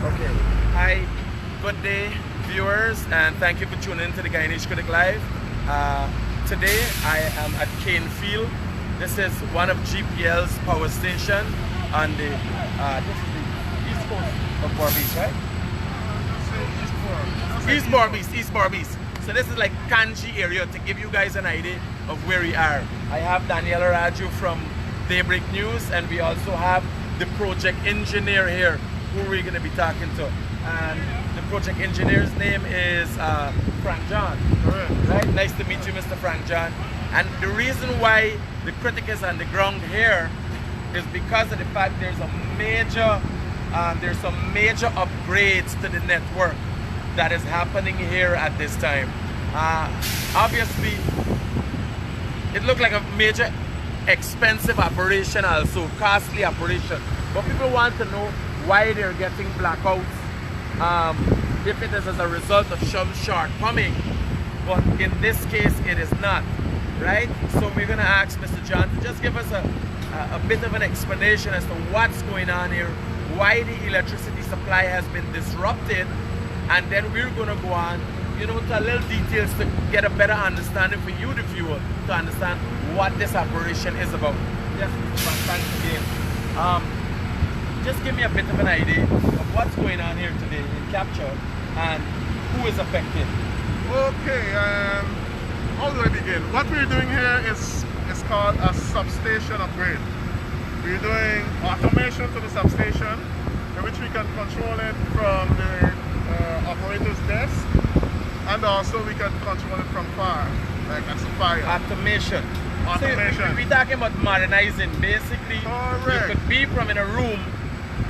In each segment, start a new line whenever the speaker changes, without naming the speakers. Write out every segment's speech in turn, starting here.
Okay. Hi, good day, viewers, and thank you for tuning in to the Guyanese Critic Live. Today I am at CANEFIELD. This is one of GPL's power station on the this is the east coast of BERBICE, right? East BERBICE. So this is like Kanji area to give you guys an idea of where we are. I have Daniela Raju from Daybreak News, and we also have the project engineer here who we're going to be talking to. And the project engineer's name is Frank John.
Correct.
Right? Nice to meet you, Mr. Frank John. And the reason why the critic is on the ground here is because of the fact there's some major upgrades to the network that is happening here at this time. Obviously, it looked like a major expensive operation, also costly operation. But people want to know why they're getting blackouts. If it is as a result of some shortcoming, but in this case, it is not. Right? So we're gonna ask Mr. John to just give us a bit of an explanation as to what's going on here, why the electricity supply has been disrupted, and then we're gonna go on, you know, to a little details to get a better understanding for you, the viewer, to understand what this operation is about. Yes, Mr. Frank, thanks again. Just give me a bit of an idea of what's going on here today in Capture and who is affected.
Okay, how do I begin? What we're doing here is called a substation upgrade. We're doing automation to the substation, in which we can control it from the operator's desk, and also we can control it from far, like as a fire.
Automation.
Automation.
So we're talking about modernizing. Basically,
Correct.
you could be from in a room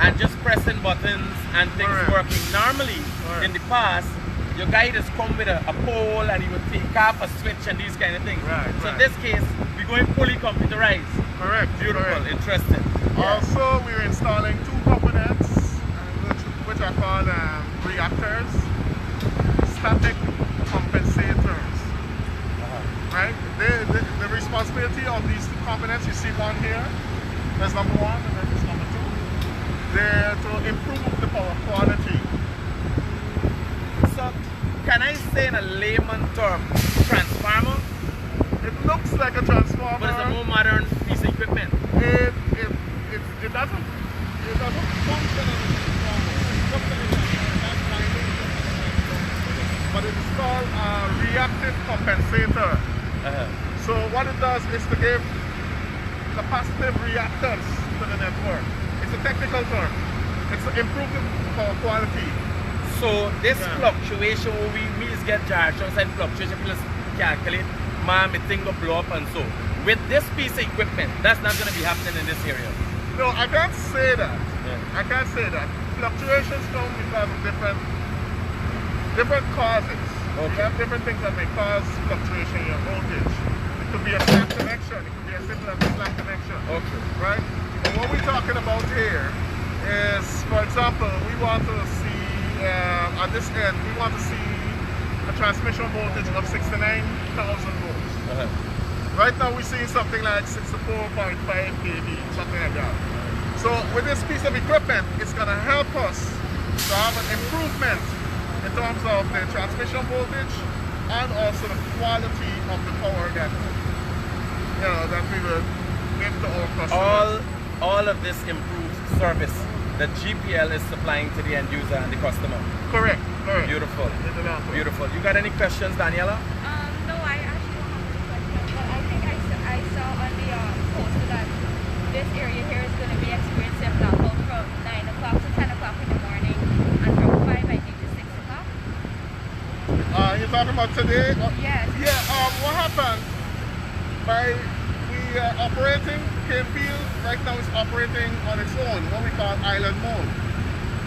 and just pressing buttons and things
Correct.
working. Normally,
Correct.
in the past, your guy just come with a pole and he would take off a switch and these kind of things.
Right,
so in
right.
this case, we're going fully computerized.
Correct.
Beautiful,
Correct.
interesting. Yeah.
Also, we're installing two components, which are called reactors, static compensators. Right? The responsibility of these two components, you see one here, there's number one and then there's number two. They're to improve the power quality.
So, can I say in a layman term, transformer?
It looks like a transformer.
But it's a more modern piece of equipment.
It doesn't function as a transformer. It looks like a transformer, that's winding, but it is called a reactive compensator. So what it does is to give capacitive reactance to the network. It's a technical term. It's to improve the power quality.
So this fluctuation where we get charged, outside fluctuation, people calculate, my thing will blow up and so. With this piece of equipment, that's not going to be happening in this area.
No, I can't say that.
Yeah.
I can't say that. Fluctuations come because of different causes.
Okay.
You have different things that may cause fluctuation in your voltage. It could be a flat connection. It could be as simple as a flat connection.
Okay.
Right? And what we're talking about here is, for example, we want to see, at this end, we want to see a transmission voltage of 69,000 volts. Right now we're seeing something like 64.5 kV, something like that. So with this piece of equipment, it's going to help us to have an improvement in terms of the transmission voltage and also the quality of the power that, you know, that we will give to our customers.
All of this improves service that GPL is supplying to the end user and the customer.
Correct. Correct.
Beautiful. Beautiful. You got any questions, Daniela?
No, I actually don't have any questions, but I think I saw on the poster that this area here is going to be experiencing a blackout from 9 o'clock to 10 o'clock in the morning and from 5, I think, to 6 o'clock.
You're talking about today?
Yes.
Yeah, what happened? We are operating, CANEFIELD right now is operating on its own, what we call island mode.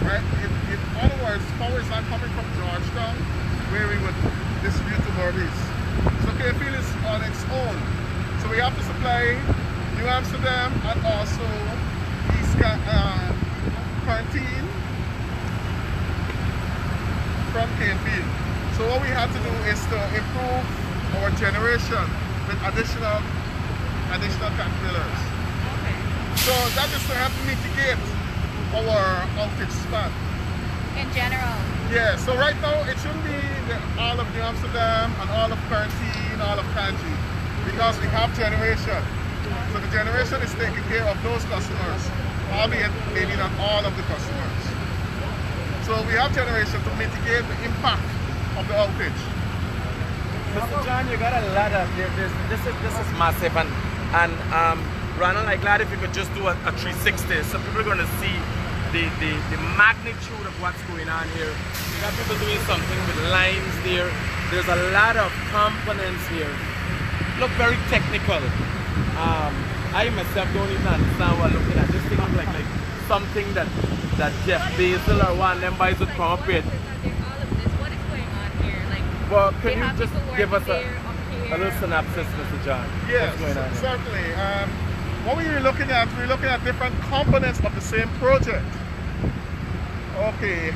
Right? In other words, power is not coming from Georgetown, where we would distribute to BERBICE. So CANEFIELD is on its own. So we have to supply New Amsterdam and also East Quarantine from CANEFIELD. So what we had to do is to improve our generation with additional caterpillars.
Okay.
So that is to help mitigate our outage span.
in general?
Yeah, so right now it shouldn't be all of New Amsterdam and all of Quarantine, all of Kanji, because we have generation. So the generation is taking care of those customers, albeit maybe not all of the customers. So we have generation to mitigate the impact of the outage.
Mr. John, you got a lot of this is massive, and Ronald, I'm glad if you could just do a 360, so people are going to see the magnitude of what's going on here. You got people doing something with lines there. There's a lot of components here. Look very technical. I myself don't even understand what I'm looking at. This thing looks like something that Jeff Bezos or one of them guys would come up with.
What is going on here? Like,
Well, can you just give us
a
little synopsis, Mr. John?
Yes,
what's going on here?
certainly. What we're looking at different components of the same project. Okay,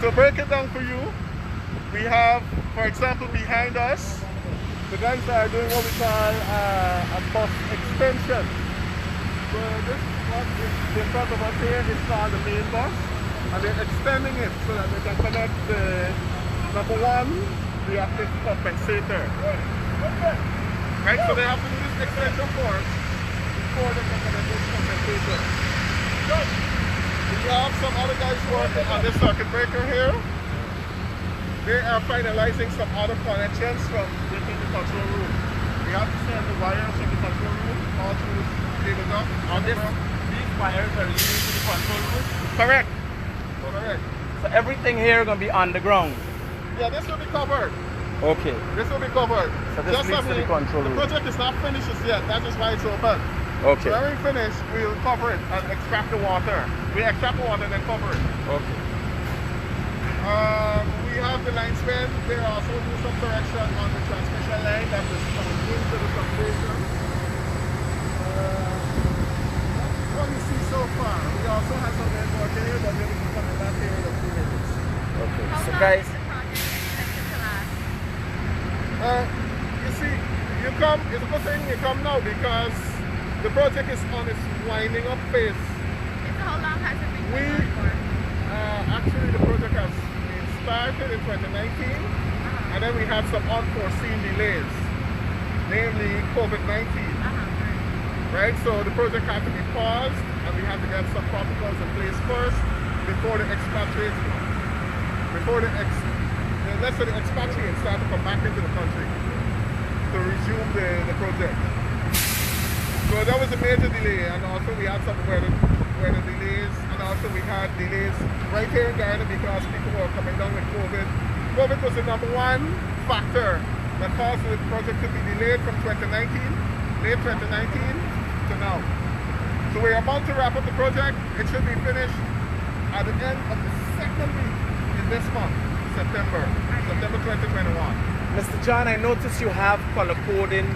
to break it down for you, we have, for example, behind us, the guys are doing what we call a bus extension. So this bus is in front of us here is called the main bus, and they're extending it so that they can connect the number one reactive compensator. Right, so they have to do this extension first before they can connect this compensator. We have some other guys working on this circuit breaker here. They are finalizing some other connections from within the control room. We have to send the wires from the control room all through this cable dock.
These wires are leading to the control room?
Correct. Correct.
So everything here is going to be underground?
Yeah, this will be covered.
Okay.
This will be covered.
So this leads to the control room.
The project is not finished just yet. That is why it's open.
Okay.
So when we finish, we'll cover it and extract the water. We extract the water and then cover it.
Okay.
We have the line span. They also do some correction on the transmission line that is coming into the substation. That's what we see so far. We also have some network here, but maybe we can come back here in a few minutes.
Okay.
How
So
long
guys,
is the project expected to last?
You see, you come, it's a good thing you come now because the project is on its winding up phase.
How long has it been going on for?
Actually, the project has been started in 2019, and then we had some unforeseen delays, namely COVID-19. Right? So the project had to be paused, and we had to get some protocols in place first before the expatriates, let's say the expatriates start to come back into the country to resume the project. So that was a major delay, and also we had some weather delays, and also we had delays right here in Guyana because people were coming down with COVID. COVID was the number one factor that caused the project to be delayed from 2019, late 2019 to now. So we're about to wrap up the project. It should be finished at the end of the second week in this month, September 2021.
Mr. John, I noticed you have color coding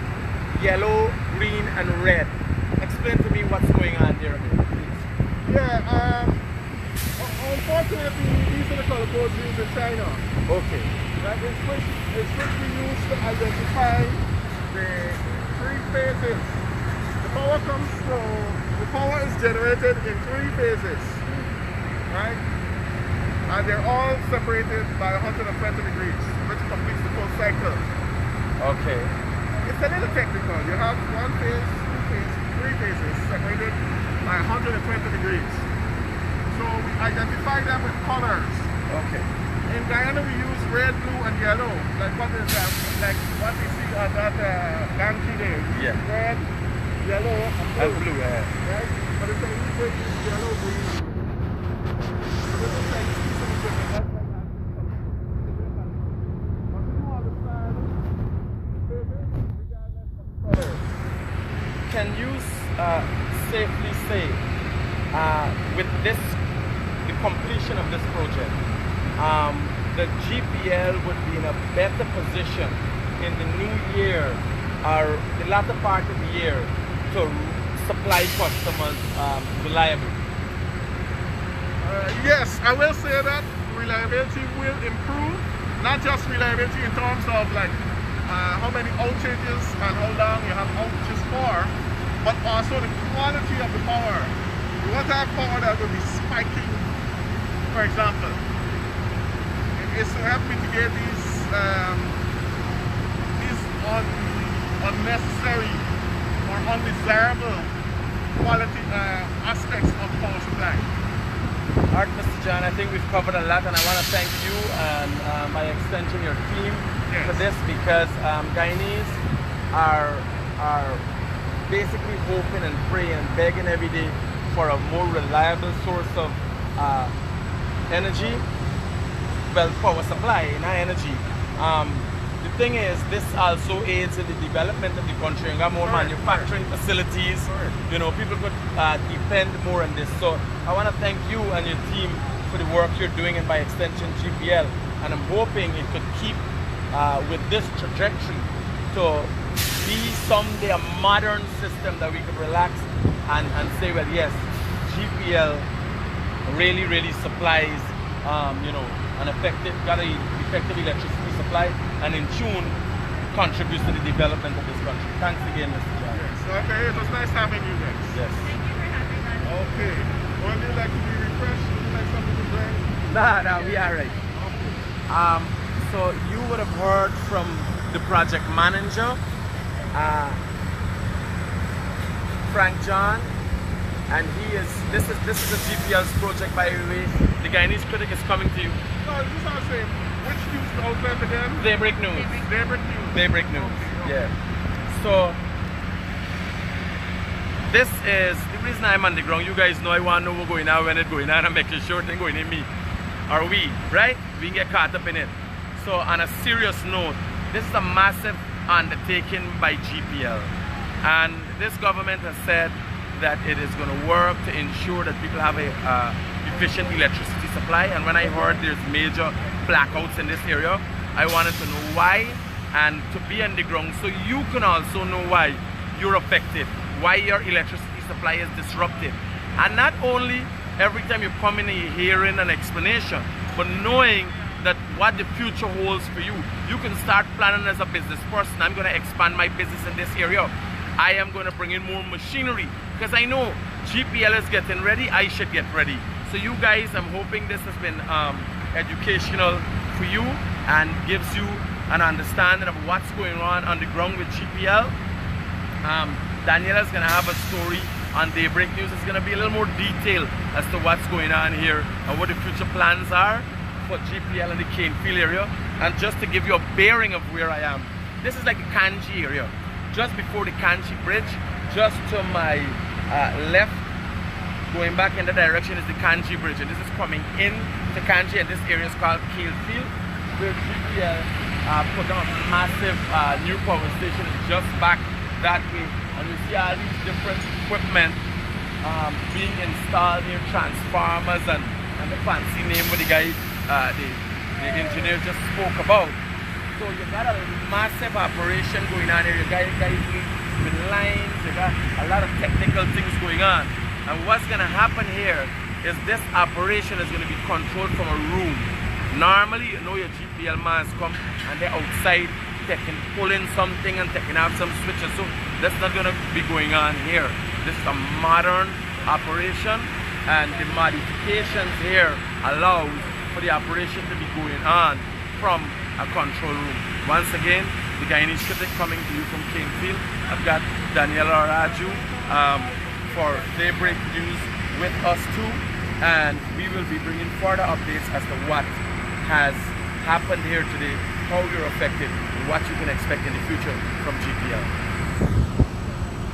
yellow, green, and red. Explain to me what's going on there, please.
Yeah, unfortunately, these are the color codes used in China.
Okay.
Right? It's which we use to identify the three phases. The power is generated in three phases, right? And they're all separated by 120 degrees, which completes the full cycle.
Okay.
It's a little technical. You have one phase, two phases, three phases separated by 120 degrees. So we identify them with colors.
Okay.
In Guyana we use red, blue, and yellow. Like what is that? Like what we see on that Yankee day.
Yeah.
Red, yellow, and blue.
Right?
But it's a we use yellow, green. So this is like piece of equipment. That's like that. But we do understand phases regardless of colors.
Can you safely say with the completion of this project, the GPL would be in a better position in the new year or the latter part of the year to supply customers reliably?
Yes, I will say that reliability will improve. Not just reliability in terms of like how many outages and how long you have outages for, but also the quality of the power. You want to have power that will be spiking, for example. is to help mitigate these unnecessary or undesirable quality aspects of power supply.
All right, Mr. John, I think we've covered a lot, and I want to thank you and by extension your team for this, because Guyanese are basically hoping and praying and begging every day for a more reliable source of energy, well, power supply, not energy. The thing is, this also aids in the development of the country and got more manufacturing facilities. You know, people could depend more on this. So I want to thank you and your team for the work you're doing, and by extension GPL. And I'm hoping it could keep with this trajectory to be someday a modern system that we could relax and say, well, yes, GPL really supplies, you know, an effective electricity supply, and in tune contributes to the development of this country. Thanks again, Mr. John.
Yes. Okay, it was nice having you guys.
Yes.
Thank you for having us.
Okay. Would you like to be refreshed? Would you like something to drink?
Nah, we are right.
Okay.
So you would have heard from the project manager, Frank John, and this is a GPL's project, by the way. The Guyanese Critic is coming to you.
No, this is what I'm saying. Which news outlet again?
Daybreak News.
Daybreak News.
Daybreak News.
Okay.
Yeah. So this is the reason I'm on the ground. You guys know I want to know what's going on, when it's going on, and making sure it's going in me. Are we, right? We can get caught up in it. So on a serious note, this is a massive undertaking by GPL. And this government has said that it is going to work to ensure that people have a efficient electricity supply. And when I heard there's major blackouts in this area, I wanted to know why, and to be on the ground so you can also know why you're affected, why your electricity supply is disrupted. And not only every time you come in and you're hearing an explanation, but knowing that what the future holds for you. You can start planning as a business person. I'm going to expand my business in this area. I am going to bring in more machinery, because I know GPL is getting ready. I should get ready. So you guys, I'm hoping this has been educational for you and gives you an understanding of what's going on the ground with GPL. Daniela's going to have a story on Daybreak News. It's going to be a little more detailed as to what's going on here and what the future plans are for GPL in the CANEFIELD area. And just to give you a bearing of where I am, this is like the Kanji area. Just before the Kanji Bridge, just to my left, going back in the direction, is the Kanji Bridge. And this is coming in to Kanji, and this area is called CANEFIELD, where GPL put on a massive new power station just back that way. And you see all these different equipment being installed here, transformers and the fancy name what the guy, the engineer just spoke about. So you got a massive operation going on here. You guys with lines, you got a lot of technical things going on. And what's gonna happen here is this operation is gonna be controlled from a room. Normally, you know, your GPL mans come and they're outside pulling something and taking out some switches. So that's not gonna be going on here. This is a modern operation, and the modifications here allows for the operation to be going on from a control room. Once again, the Guyanese Critic coming to you from CANEFIELD. I've got Daniela Raju for Daybreak News with us too, and we will be bringing further updates as to what has happened here today, how you're affected, and what you can expect in the future from GPL.